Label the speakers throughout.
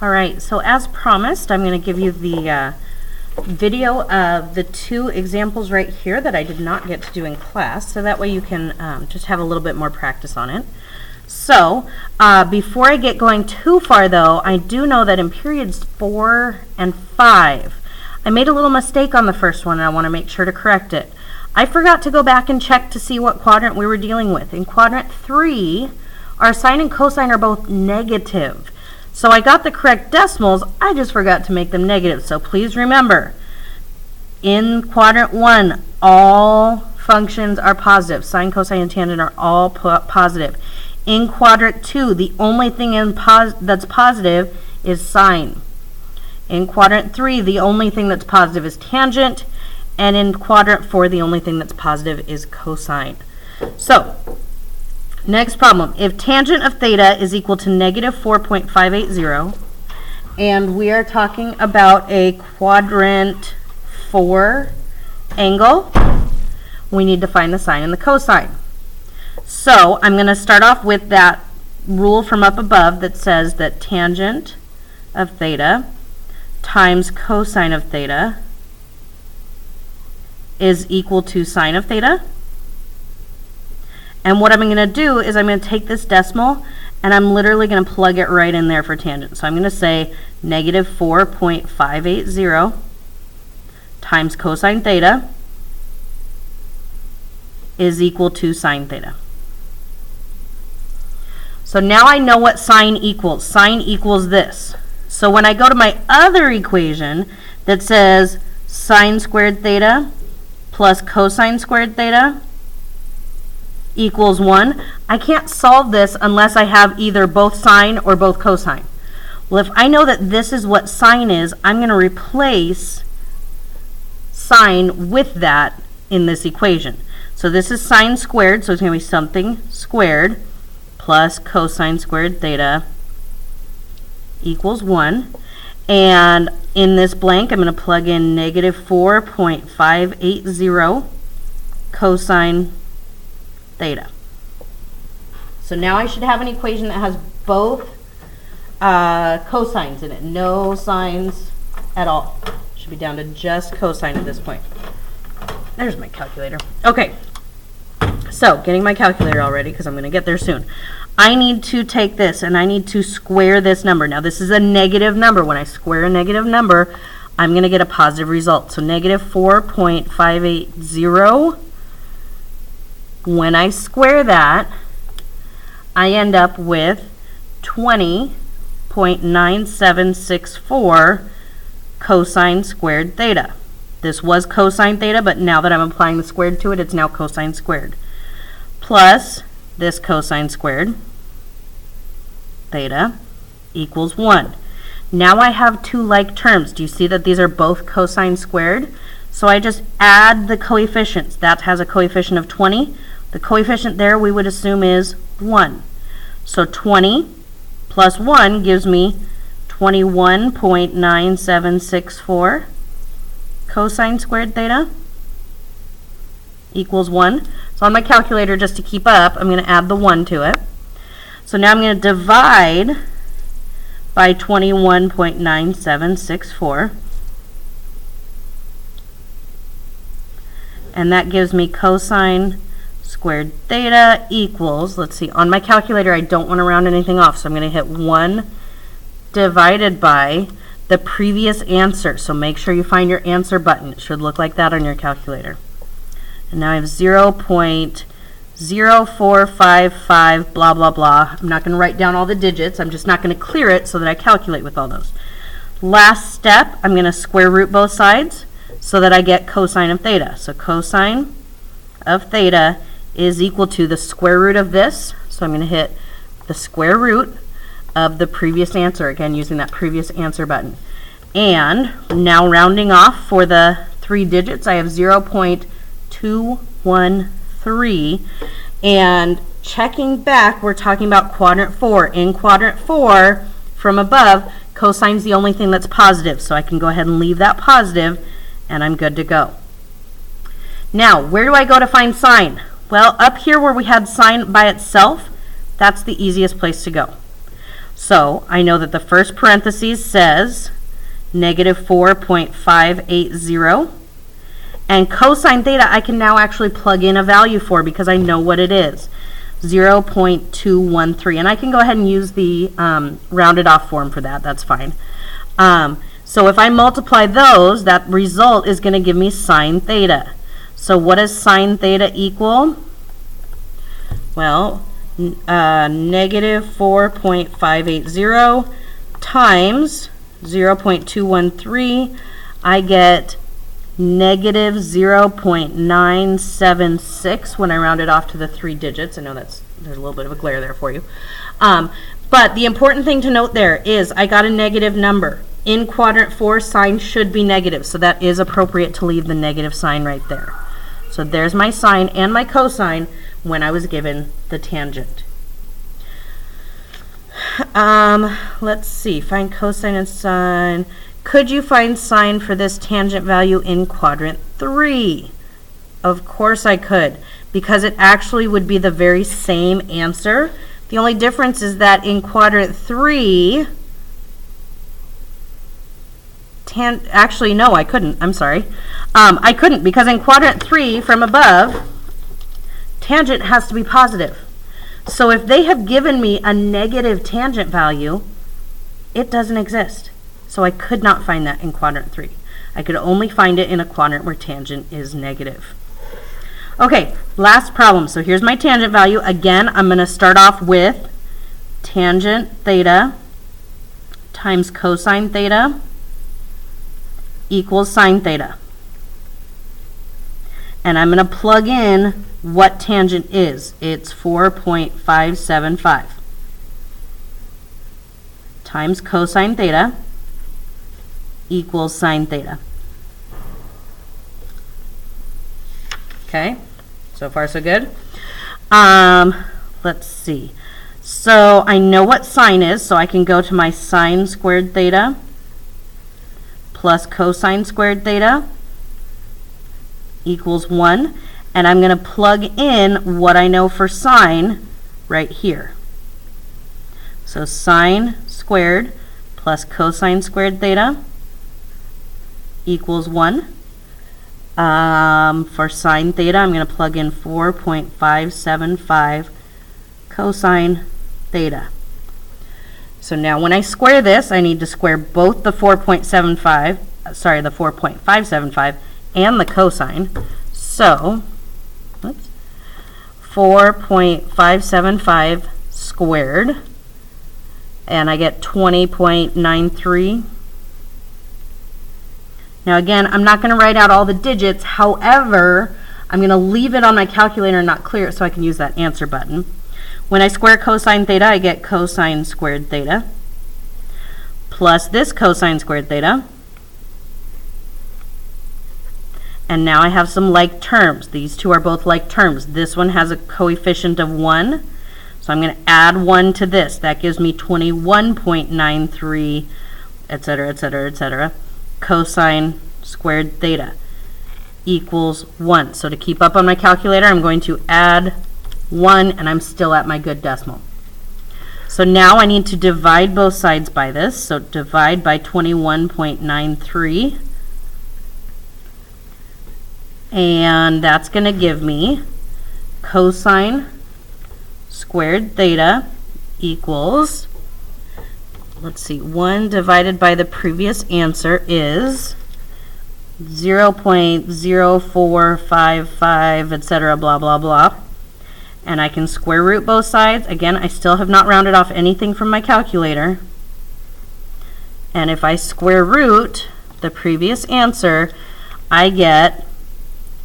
Speaker 1: All right, so as promised, I'm going to give you the video of the two examples right here that I did not get to do in class, so that way you can just have a little bit more practice on it. So before I get going too far though, I do know that in periods 4 and 5, I made a little mistake on the first one and I want to make sure to correct it. I forgot to go back and check to see what quadrant we were dealing with. In quadrant 3, our sine and cosine are both negative. So I got the correct decimals, I just forgot to make them negative. So please remember, in quadrant 1, all functions are positive. Sine, cosine, and tangent are all positive. In quadrant 2, the only thing that's positive is sine. In quadrant 3, the only thing that's positive is tangent. And in quadrant 4, the only thing that's positive is cosine. So, next problem. If tangent of theta is equal to negative 4.580, and we are talking about a quadrant 4 angle, we need to find the sine and the cosine. So I'm going to start off with that rule from up above that says that tangent of theta times cosine of theta is equal to sine of theta. And what I'm going to do is I'm going to take this decimal and I'm literally going to plug it right in there for tangent. So I'm going to say negative 4.580 times cosine theta is equal to sine theta. So now I know what sine equals. Sine equals this. So when I go to my other equation that says sine squared theta plus cosine squared theta equals 1, I can't solve this unless I have either both sine or both cosine. Well, if I know that this is what sine is, I'm going to replace sine with that in this equation. So this is sine squared, so it's going to be something squared plus cosine squared theta equals 1. And in this blank, I'm going to plug in negative 4.580 cosine theta. So now I should have an equation that has both cosines in it. No sines at all. Should be down to just cosine at this point. There's my calculator. Okay. So, getting my calculator already because I'm going to get there soon. I need to take this and I need to square this number. Now, this is a negative number. When I square a negative number, I'm going to get a positive result. So, negative 4.580. When I square that, I end up with 20.9764 cosine squared theta. This was cosine theta, but now that I'm applying the squared to it, it's now cosine squared. Plus this cosine squared theta equals 1. Now I have two like terms. Do you see that these are both cosine squared? So I just add the coefficients. That has a coefficient of 20. The coefficient there we would assume is 1. So 20 plus 1 gives me 21.9764 cosine squared theta equals 1. So on my calculator, just to keep up, I'm going to add the 1 to it. So now I'm going to divide by 21.9764. And that gives me cosine squared theta equals, let's see, on my calculator I don't want to round anything off, so I'm going to hit 1 divided by the previous answer. So make sure you find your answer button. It should look like that on your calculator. And now I have 0.0455 blah blah blah. I'm not going to write down all the digits. I'm just not going to clear it so that I calculate with all those. Last step, I'm going to square root both sides so that I get cosine of theta. So cosine of theta is equal to the square root of this. So I'm going to hit the square root of the previous answer, again using that previous answer button. And now rounding off for the 3 digits, I have 0.213. And checking back, we're talking about quadrant 4. In quadrant 4, from above, cosine's the only thing that's positive. So I can go ahead and leave that positive, and I'm good to go. Now, where do I go to find sine? Well, up here where we had sine by itself, that's the easiest place to go. So I know that the first parenthesis says negative 4.580. And cosine theta I can now actually plug in a value for because I know what it is, 0.213. And I can go ahead and use the rounded off form for that. That's fine. So if I multiply those, that result is going to give me sine theta. So what does sine theta equal? Well, negative 4.580 times 0.213, I get negative 0.976 when I round it off to the 3 digits. I know there's a little bit of a glare there for you. But the important thing to note there is I got a negative number. In quadrant 4, sine should be negative, so that is appropriate to leave the negative sign right there. So there's my sine and my cosine when I was given the tangent. Let's see, find cosine and sine. Could you find sine for this tangent value in quadrant 3? Of course I could, because it actually would be the very same answer. The only difference is that in quadrant 3, actually no, I couldn't. I'm sorry. I couldn't, because in quadrant 3 from above, tangent has to be positive. So if they have given me a negative tangent value, it doesn't exist. So I could not find that in quadrant 3. I could only find it in a quadrant where tangent is negative. Okay, last problem. So here's my tangent value. Again, I'm going to start off with tangent theta times cosine theta equals sine theta. And I'm going to plug in what tangent is. It's 4.575 times cosine theta equals sine theta. Okay, so far so good. Let's see. So I know what sine is, so I can go to my sine squared theta plus cosine squared theta equals 1. And I'm going to plug in what I know for sine right here. So sine squared plus cosine squared theta equals 1. For sine theta, I'm going to plug in 4.575 cosine theta. So now when I square this, I need to square both the 4.575 and the cosine. So, 4.575 squared, and I get 20.93. Now again, I'm not going to write out all the digits. However, I'm going to leave it on my calculator and not clear it so I can use that answer button. When I square cosine theta, I get cosine squared theta plus this cosine squared theta. And now I have some like terms. These two are both like terms. This one has a coefficient of 1. So I'm going to add 1 to this. That gives me 21.93, etc., etc., etc. Cosine squared theta equals 1. So to keep up on my calculator, I'm going to add 1, and I'm still at my good decimal. So now I need to divide both sides by this. So divide by 21.93. And that's going to give me cosine squared theta equals, let's see, 1 divided by the previous answer is 0.0455, etc., blah, blah, blah. And I can square root both sides. Again, I still have not rounded off anything from my calculator. And if I square root the previous answer, I get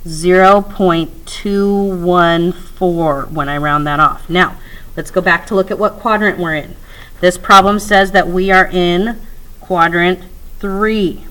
Speaker 1: 0.214 when I round that off. Now, let's go back to look at what quadrant we're in. This problem says that we are in quadrant 3,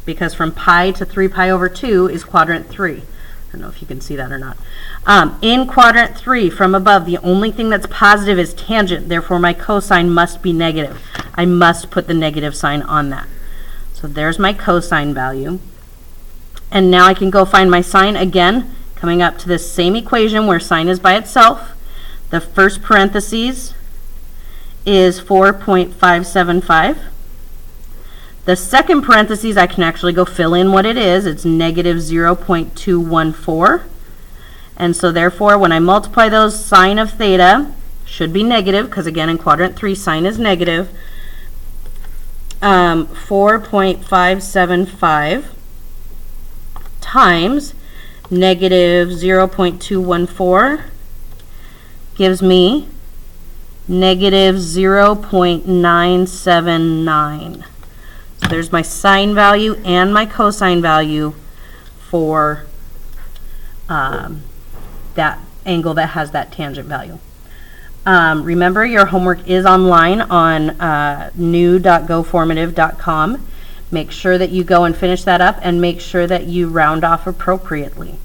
Speaker 1: because from pi to 3 pi over 2 is quadrant 3. I don't know if you can see that or not. In quadrant 3, from above, the only thing that's positive is tangent. Therefore, my cosine must be negative. I must put the negative sign on that. So there's my cosine value. And now I can go find my sine again, coming up to this same equation where sine is by itself. The first parentheses is 4.575. The second parentheses, I can actually go fill in what it is. It's negative 0.214. And so therefore, when I multiply those, sine of theta should be negative, because again, in quadrant 3, sine is negative. 4.575 times negative 0.214 gives me negative 0.979. So there's my sine value and my cosine value for that angle that has that tangent value. Remember, your homework is online on new.goformative.com. Make sure that you go and finish that up, and make sure that you round off appropriately.